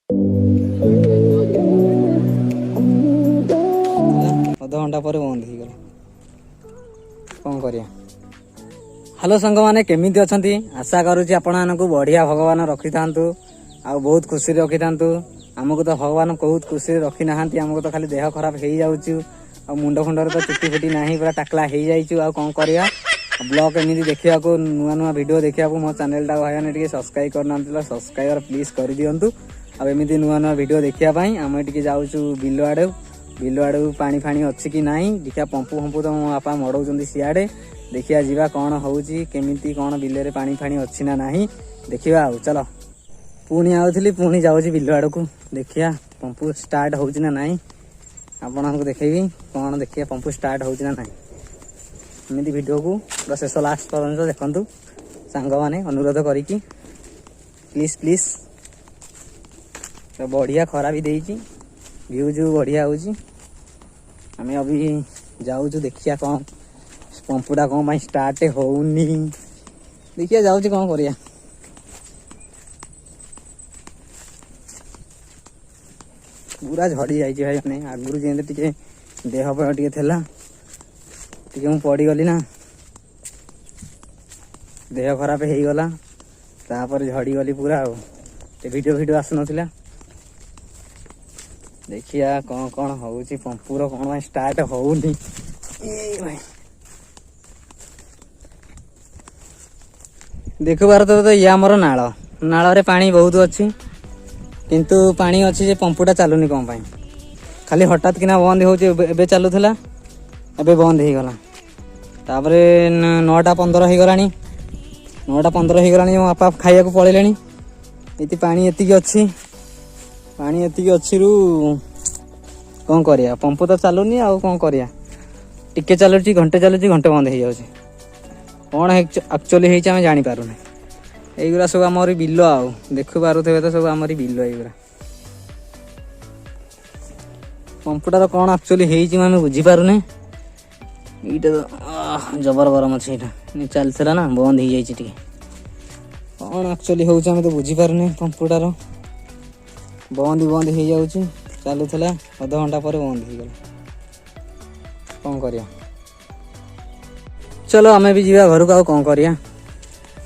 अध घंटा पर बंद हो गला कौन करिया। हेलो सांग मैंने केमिति अछंती आशा करुच्ची आपण मानकु बढ़िया भगवान रखी था आ बहुत खुशी रखी था। आमको तो भगवान बहुत खुशी रखी ना आमको तो खाली देह खराब हो जाऊँ आ मुंड फुंडर तो चुटी फुटी ना पूरा टाकला हो जाइए आ कौन करिया। ब्लॉग एमती देखा नुआ नुआ वीडियो देखा मो चैनल टा भाई मैंने सब्सक्राइब करना सब्सक्राइबर प्लीज कर दिंतु। आमती नुआ नुआ वीडियो देखापी आम टे जाऊँ बिल आड़े बिल आड़े पानी फाणी अच्छी कि ना देखा पंपू फंपू तो मो बापा मड़ाऊँ सियाड़े देखिया जीवा कौन होची केमिति कौन बिल पानी फाणी अच्छी ना नहीं देखिया आउ चलो पुणी आउली पुणी जाऊँगी बिल आड़ को देखिया पंपू स्टार्ट होची ना नहीं आपण को देखेबी कौन देखिए पंपू स्टार्ट होची ना नहीं एमती वीडियो को पूरा शेष लास्ट पर्यंत देखु सांग मैंने अनुरोध करी प्लीज प्लीज तो बढ़िया खरा भी देती व्यूज बढ़िया होची आम अभी जाऊँ देखिया कौन पंपुटा कौन भाई स्टार्ट होनी देखिए जाऊँ कौन करिया। पूरा झड़ी जाइए भाई मैंने आगुरी जमी टे देह टे टे मुझे पड़गली ना देह खराब हो गला तापर झड़ी गली पूरा वीडियो वीडियो आसु ना देखिया कौन कौन होची पंपुर कौन भाई स्टार्ट होनी भाई देखु बार तो ये आमर नाल नाल पानी बहुत अच्छी किंतु पानी अच्छी जे पंपुटा चलुनी कौन पाई खाली हठात किना बंद हो चलुला एबे बंद हो गला तापर 9:15 हो गला 9:15 हो गला मो बापा खाइया को पड़े ये पानी एति अच्छी पानी एति अच्छी रु कौन करिया पंपु तो चलुनी आ कौन करिया टिके चलुची घंटे बंद हो जाउची कौन एक्चुअली होती आम जापारूना युवा सब आम बिल आउ देखु पारे तो सब आम बिल युवा पंपुटार कौन एक्चुअली होमें बुझीपारूने ये जबर गरम अच्छे यहाँ चलता ना बंद हो जाए कौन एक्चुअली हो तो बुझीपारूने पंपुटार बंद हो जाऊँ चलूला अध घंटा पर बंद हो गला कौन करिया। चलो आमे भी जीवा घर को आउ कौन करिया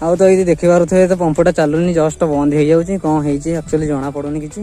आउ तो ये देखि पारुथे तो पंपुटा चलुनी जस्ट बंद हो जाऊँ कौन होती एक्चुअली जना पड़ुनी किसी।